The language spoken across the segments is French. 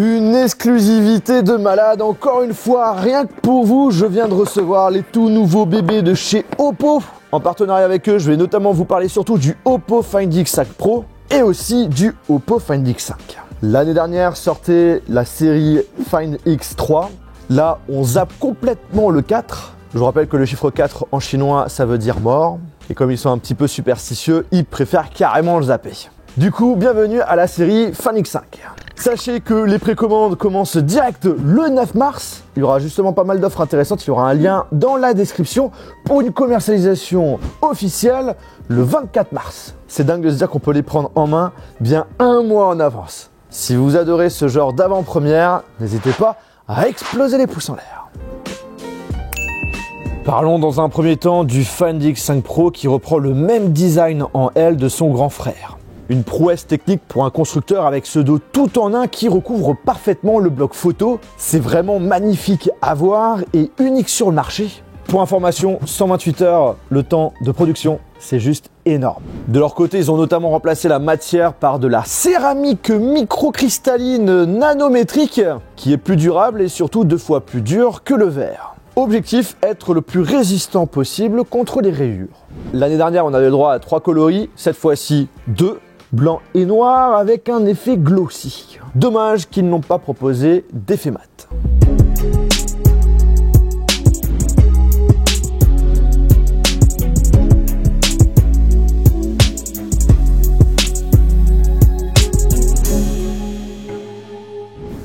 Une exclusivité de malade, encore une fois, rien que pour vous, je viens de recevoir les tout nouveaux bébés de chez Oppo. En partenariat avec eux, je vais notamment vous parler surtout du Oppo Find X5 Pro et aussi du Oppo Find X5. L'année dernière sortait la série Find X3. Là, on zappe complètement le 4. Je vous rappelle que le chiffre 4 en chinois, ça veut dire mort. Et comme ils sont un petit peu superstitieux, ils préfèrent carrément le zapper. Du coup, bienvenue à la série Find X5. Sachez que les précommandes commencent direct le 9 mars. Il y aura justement pas mal d'offres intéressantes. Il y aura un lien dans la description pour une commercialisation officielle le 24 mars. C'est dingue de se dire qu'on peut les prendre en main bien un mois en avance. Si vous adorez ce genre d'avant-première, n'hésitez pas à exploser les pouces en l'air. Parlons dans un premier temps du Find X5 Pro qui reprend le même design en L de son grand frère. Une prouesse technique pour un constructeur avec ce dos tout en un qui recouvre parfaitement le bloc photo. C'est vraiment magnifique à voir et unique sur le marché. Pour information, 128 heures le temps de production, c'est juste énorme. De leur côté, ils ont notamment remplacé la matière par de la céramique microcristalline nanométrique qui est plus durable et surtout 2 fois plus dur que le verre. Objectif, être le plus résistant possible contre les rayures. L'année dernière, on avait le droit à 3 coloris, cette fois-ci 2. Blanc et noir avec un effet glossy. Dommage qu'ils n'ont pas proposé d'effet mat.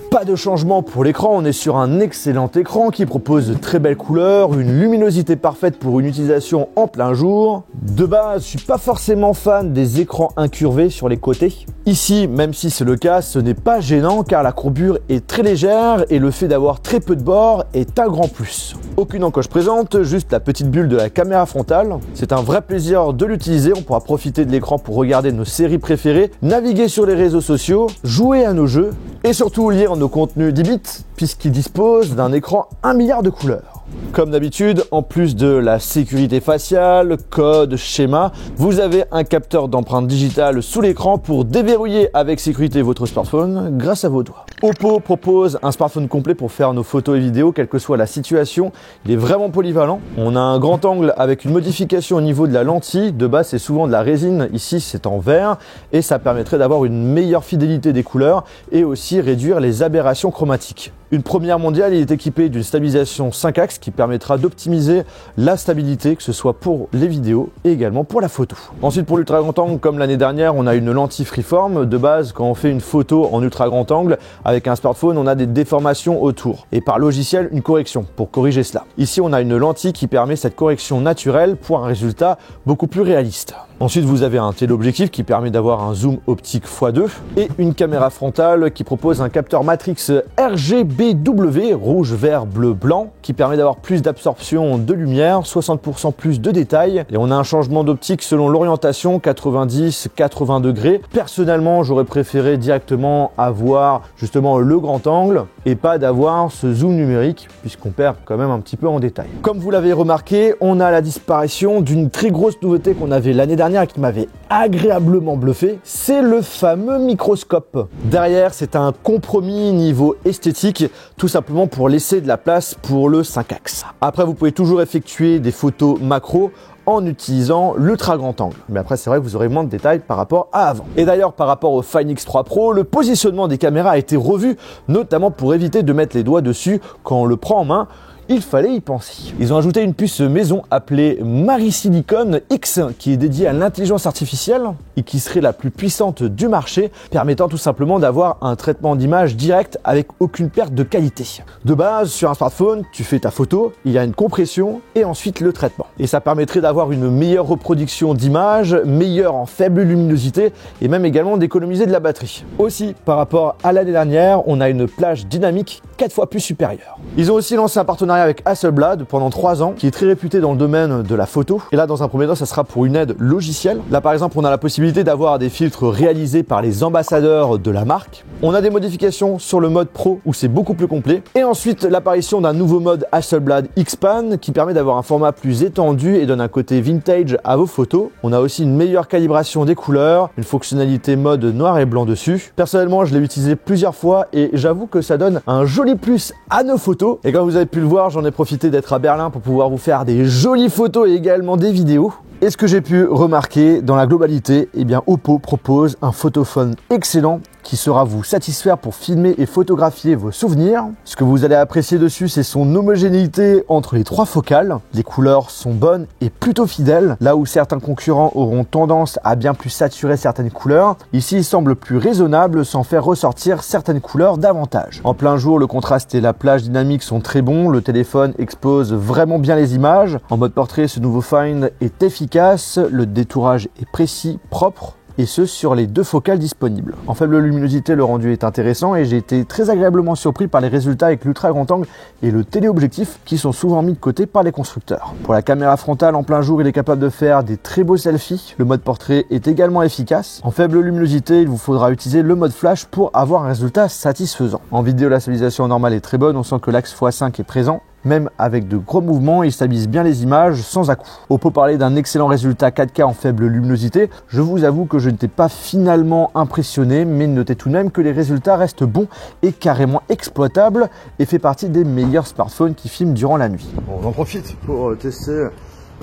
Pas de changement pour l'écran, on est sur un excellent écran qui propose de très belles couleurs, une luminosité parfaite pour une utilisation en plein jour. De base, je suis pas forcément fan des écrans incurvés sur les côtés. Ici, même si c'est le cas, ce n'est pas gênant car la courbure est très légère et le fait d'avoir très peu de bords est un grand plus. Aucune encoche présente, juste la petite bulle de la caméra frontale. C'est un vrai plaisir de l'utiliser, on pourra profiter de l'écran pour regarder nos séries préférées, naviguer sur les réseaux sociaux, jouer à nos jeux et surtout lire nos contenus 10 bits puisqu'il dispose d'un écran 1 milliard de couleurs. Comme d'habitude, en plus de la sécurité faciale, code, schéma, vous avez un capteur d'empreinte digitale sous l'écran pour déverrouiller avec sécurité votre smartphone grâce à vos doigts. Oppo propose un smartphone complet pour faire nos photos et vidéos, quelle que soit la situation. Il est vraiment polyvalent. On a un grand angle avec une modification au niveau de la lentille. De base, c'est souvent de la résine. Ici, c'est en verre et ça permettrait d'avoir une meilleure fidélité des couleurs et aussi réduire les aberrations chromatiques. Une première mondiale, il est équipé d'une stabilisation 5 axes qui permettra d'optimiser la stabilité, que ce soit pour les vidéos et également pour la photo. Ensuite, pour l'ultra grand angle, comme l'année dernière, on a une lentille freeform. De base, quand on fait une photo en ultra grand angle avec un smartphone, on a des déformations autour. Et par logiciel, une correction pour corriger cela. Ici, on a une lentille qui permet cette correction naturelle pour un résultat beaucoup plus réaliste. Ensuite, vous avez un téléobjectif qui permet d'avoir un zoom optique x2 et une caméra frontale qui propose un capteur matrix RGBW, rouge, vert, bleu, blanc, qui permet d'avoir plus d'absorption de lumière, 60% plus de détails. Et on a un changement d'optique selon l'orientation, 90, 80 degrés. Personnellement, j'aurais préféré directement avoir justement le grand angle et pas d'avoir ce zoom numérique puisqu'on perd quand même un petit peu en détail. Comme vous l'avez remarqué, on a la disparition d'une très grosse nouveauté qu'on avait l'année dernière et qui m'avait agréablement bluffé, c'est le fameux microscope. Derrière, c'est un compromis niveau esthétique, tout simplement pour laisser de la place pour le 5 axes. Après, vous pouvez toujours effectuer des photos macro en utilisant l'ultra grand angle. Mais après, c'est vrai que vous aurez moins de détails par rapport à avant. Et d'ailleurs, par rapport au Find X3 Pro, le positionnement des caméras a été revu, notamment pour éviter de mettre les doigts dessus quand on le prend en main. Il fallait y penser. Ils ont ajouté une puce maison appelée MariSilicon X qui est dédiée à l'intelligence artificielle et qui serait la plus puissante du marché, permettant tout simplement d'avoir un traitement d'image direct avec aucune perte de qualité. De base, sur un smartphone, tu fais ta photo, il y a une compression et ensuite le traitement. Et ça permettrait d'avoir une meilleure reproduction d'image, meilleure en faible luminosité et même également d'économiser de la batterie. Aussi, par rapport à l'année dernière, on a une plage dynamique 4 fois plus supérieure. Ils ont aussi lancé un partenariat partenariat avec Hasselblad pendant 3 ans, qui est très réputé dans le domaine de la photo. Et là, dans un premier temps, ça sera pour une aide logicielle. Là, par exemple, on a la possibilité d'avoir des filtres réalisés par les ambassadeurs de la marque. On a des modifications sur le mode Pro où c'est beaucoup plus complet. Et ensuite, l'apparition d'un nouveau mode Hasselblad X-Pan qui permet d'avoir un format plus étendu et donne un côté vintage à vos photos. On a aussi une meilleure calibration des couleurs, une fonctionnalité mode noir et blanc dessus. Personnellement, je l'ai utilisé plusieurs fois et j'avoue que ça donne un joli plus à nos photos. Et comme vous avez pu le voir, j'en ai profité d'être à Berlin pour pouvoir vous faire des jolies photos et également des vidéos. Et ce que j'ai pu remarquer dans la globalité, eh bien Oppo propose un photophone excellent qui saura vous satisfaire pour filmer et photographier vos souvenirs. Ce que vous allez apprécier dessus, c'est son homogénéité entre les 3 focales. Les couleurs sont bonnes et plutôt fidèles, là où certains concurrents auront tendance à bien plus saturer certaines couleurs. Ici, il semble plus raisonnable sans faire ressortir certaines couleurs davantage. En plein jour, le contraste et la plage dynamique sont très bons, le téléphone expose vraiment bien les images. En mode portrait, ce nouveau Find est efficace, le détourage est précis, propre, et ce sur les 2 focales disponibles. En faible luminosité, le rendu est intéressant et j'ai été très agréablement surpris par les résultats avec l'ultra grand angle et le téléobjectif qui sont souvent mis de côté par les constructeurs. Pour la caméra frontale, en plein jour, il est capable de faire des très beaux selfies. Le mode portrait est également efficace. En faible luminosité, il vous faudra utiliser le mode flash pour avoir un résultat satisfaisant. En vidéo, la stabilisation normale est très bonne, on sent que l'axe x5 est présent. Même avec de gros mouvements, il stabilise bien les images sans à-coups. Oppo parlait d'un excellent résultat 4K en faible luminosité. Je vous avoue que je n'étais pas finalement impressionné, mais notez tout de même que les résultats restent bons et carrément exploitables et fait partie des meilleurs smartphones qui filment durant la nuit. Bon, on en profite pour tester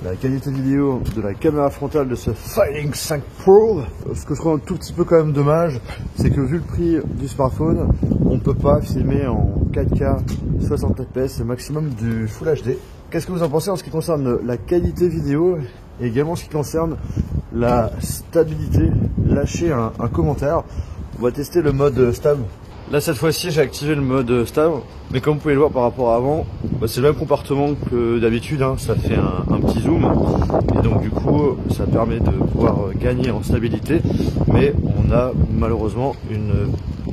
la qualité vidéo de la caméra frontale de ce Find X5 Pro. Ce que je trouve un tout petit peu quand même dommage, c'est que vu le prix du smartphone, on ne peut pas filmer en 4K 60 fps, le maximum du Full HD. Qu'est-ce que vous en pensez en ce qui concerne la qualité vidéo et également en ce qui concerne la stabilité? Lâchez un commentaire. On va tester le mode stable. Là, cette fois-ci, j'ai activé le mode stable, mais comme vous pouvez le voir par rapport à avant, c'est le même comportement que d'habitude, hein. Ça fait un petit zoom, et donc du coup, ça permet de pouvoir gagner en stabilité, mais on a malheureusement une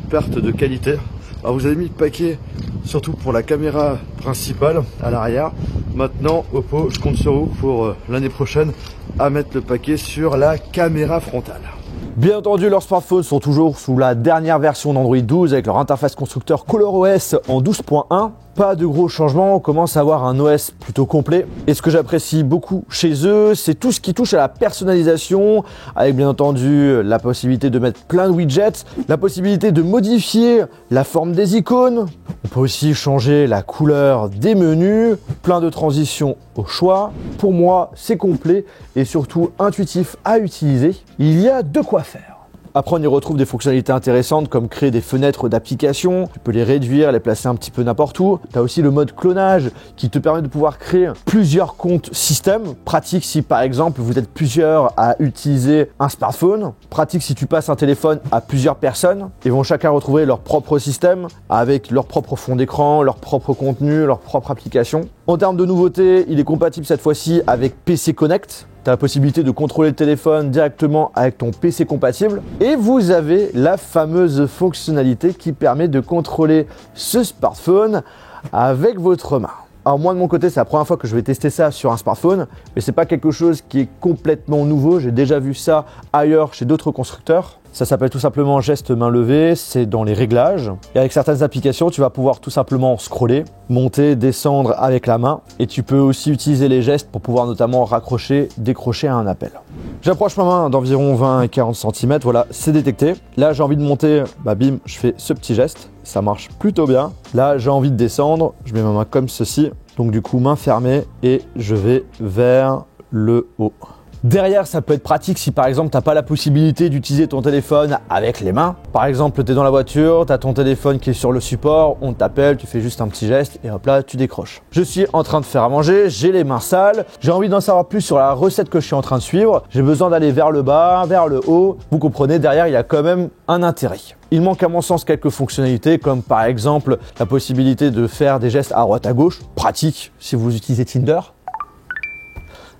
perte de qualité. Alors, vous avez mis le paquet, surtout pour la caméra principale à l'arrière. Maintenant, Oppo, je compte sur vous pour l'année prochaine à mettre le paquet sur la caméra frontale. Bien entendu, leurs smartphones sont toujours sous la dernière version d'Android 12 avec leur interface constructeur ColorOS en 12.1. Pas de gros changements, on commence à avoir un OS plutôt complet. Et ce que j'apprécie beaucoup chez eux, c'est tout ce qui touche à la personnalisation, avec bien entendu la possibilité de mettre plein de widgets, la possibilité de modifier la forme des icônes. On peut aussi changer la couleur des menus, plein de transitions au choix. Pour moi, c'est complet et surtout intuitif à utiliser. Il y a de quoi faire. Après, on y retrouve des fonctionnalités intéressantes comme créer des fenêtres d'applications. Tu peux les réduire, les placer un petit peu n'importe où. Tu as aussi le mode clonage qui te permet de pouvoir créer plusieurs comptes système. Pratique si par exemple vous êtes plusieurs à utiliser un smartphone. Pratique si tu passes un téléphone à plusieurs personnes. Ils vont chacun retrouver leur propre système avec leur propre fond d'écran, leur propre contenu, leur propre application. En termes de nouveautés, il est compatible cette fois-ci avec PC Connect. Tu as la possibilité de contrôler le téléphone directement avec ton PC compatible. Et vous avez la fameuse fonctionnalité qui permet de contrôler ce smartphone avec votre main. Alors moi de mon côté, c'est la première fois que je vais tester ça sur un smartphone, mais c'est pas quelque chose qui est complètement nouveau. J'ai déjà vu ça ailleurs chez d'autres constructeurs. Ça s'appelle tout simplement geste main levée, c'est dans les réglages. Et avec certaines applications, tu vas pouvoir tout simplement scroller, monter, descendre avec la main. Et tu peux aussi utiliser les gestes pour pouvoir notamment raccrocher, décrocher à un appel. J'approche ma main d'environ 20 et 40 cm, voilà, c'est détecté. Là, j'ai envie de monter, bim, je fais ce petit geste. Ça marche plutôt bien. Là, j'ai envie de descendre, je mets ma main comme ceci. Donc du coup, main fermée et je vais vers le haut. Derrière, ça peut être pratique si par exemple tu n'as pas la possibilité d'utiliser ton téléphone avec les mains. Par exemple, tu es dans la voiture, tu as ton téléphone qui est sur le support, on t'appelle, tu fais juste un petit geste et hop là, tu décroches. Je suis en train de faire à manger, j'ai les mains sales, j'ai envie d'en savoir plus sur la recette que je suis en train de suivre, j'ai besoin d'aller vers le bas, vers le haut. Vous comprenez, derrière, il y a quand même un intérêt. Il manque à mon sens quelques fonctionnalités comme par exemple la possibilité de faire des gestes à droite à gauche, pratique si vous utilisez Tinder.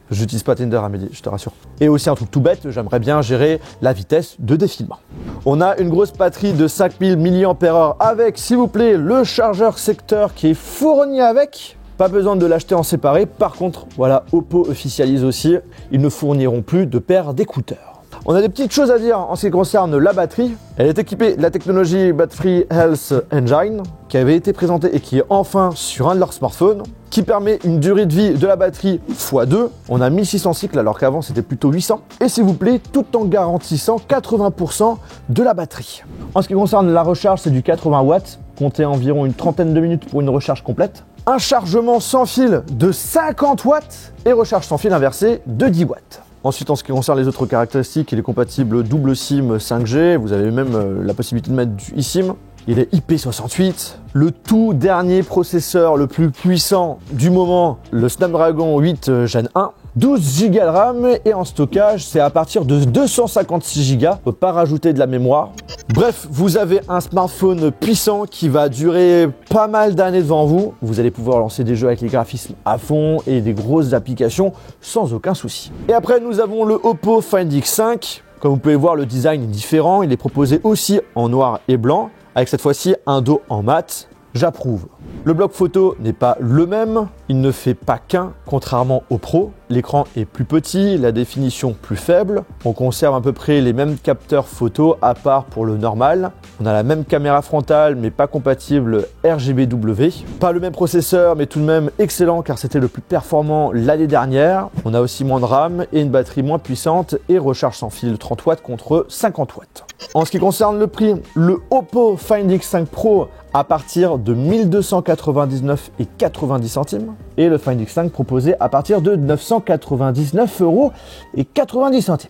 J'utilise pas Tinder, Amélie, je te rassure. Et aussi un truc tout bête, j'aimerais bien gérer la vitesse de défilement. On a une grosse batterie de 5000 mAh avec, s'il vous plaît, le chargeur secteur qui est fourni avec. Pas besoin de l'acheter en séparé. Par contre, voilà, Oppo officialise aussi, ils ne fourniront plus de paires d'écouteurs. On a des petites choses à dire en ce qui concerne la batterie. Elle est équipée de la technologie Battery Health Engine qui avait été présentée et qui est enfin sur un de leurs smartphones, qui permet une durée de vie de la batterie x2. On a 1600 cycles alors qu'avant c'était plutôt 800. Et s'il vous plaît, tout en garantissant 80% de la batterie. En ce qui concerne la recharge, c'est du 80 watts, comptez environ une trentaine de minutes pour une recharge complète. Un chargement sans fil de 50 watts et recharge sans fil inversé de 10 watts. Ensuite, en ce qui concerne les autres caractéristiques, il est compatible double SIM 5G. Vous avez même la possibilité de mettre du eSIM. Il est IP68. Le tout dernier processeur le plus puissant du moment, le Snapdragon 8 Gen 1. 12 Go de RAM et en stockage, c'est à partir de 256 Go. On peut pas rajouter de la mémoire. Bref, vous avez un smartphone puissant qui va durer pas mal d'années devant vous. Vous allez pouvoir lancer des jeux avec les graphismes à fond et des grosses applications sans aucun souci. Et après, nous avons le Oppo Find X5. Comme vous pouvez voir, le design est différent. Il est proposé aussi en noir et blanc, avec cette fois-ci un dos en mat. J'approuve. Le bloc photo n'est pas le même, il ne fait pas qu'un, contrairement au Pro. L'écran est plus petit, la définition plus faible. On conserve à peu près les mêmes capteurs photo à part pour le normal. On a la même caméra frontale mais pas compatible RGBW. Pas le même processeur mais tout de même excellent car c'était le plus performant l'année dernière. On a aussi moins de RAM et une batterie moins puissante et recharge sans fil de 30 watts contre 50 watts. En ce qui concerne le prix, le Oppo Find X5 Pro à partir de 1299,90 € et le Find X5 proposé à partir de 999,90 €.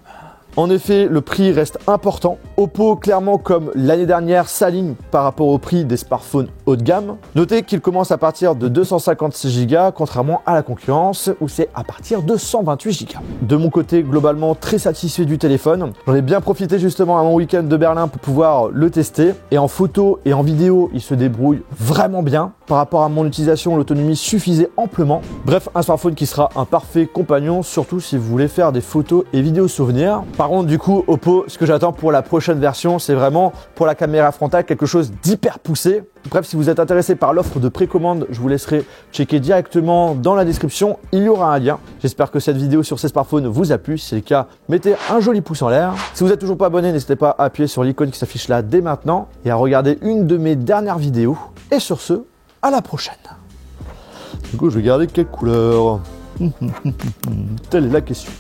En effet, le prix reste important. Oppo, clairement, comme l'année dernière, s'aligne par rapport au prix des smartphones haut de gamme. Notez qu'il commence à partir de 256 Go, contrairement à la concurrence, où c'est à partir de 128 Go. De mon côté, globalement, très satisfait du téléphone. J'en ai bien profité justement à mon week-end de Berlin pour pouvoir le tester. Et en photo et en vidéo, il se débrouille vraiment bien. Par rapport à mon utilisation, l'autonomie suffisait amplement. Bref, un smartphone qui sera un parfait compagnon, surtout si vous voulez faire des photos et vidéos souvenirs. Par contre, du coup, Oppo, ce que j'attends pour la prochaine version, c'est vraiment pour la caméra frontale quelque chose d'hyper poussé. Bref, si vous êtes intéressé par l'offre de précommande, je vous laisserai checker directement dans la description. Il y aura un lien. J'espère que cette vidéo sur ces smartphones vous a plu. Si c'est le cas, mettez un joli pouce en l'air. Si vous n'êtes toujours pas abonné, n'hésitez pas à appuyer sur l'icône qui s'affiche là dès maintenant et à regarder une de mes dernières vidéos. Et sur ce, à la prochaine. Du coup, je vais garder quelle couleur? Telle est la question.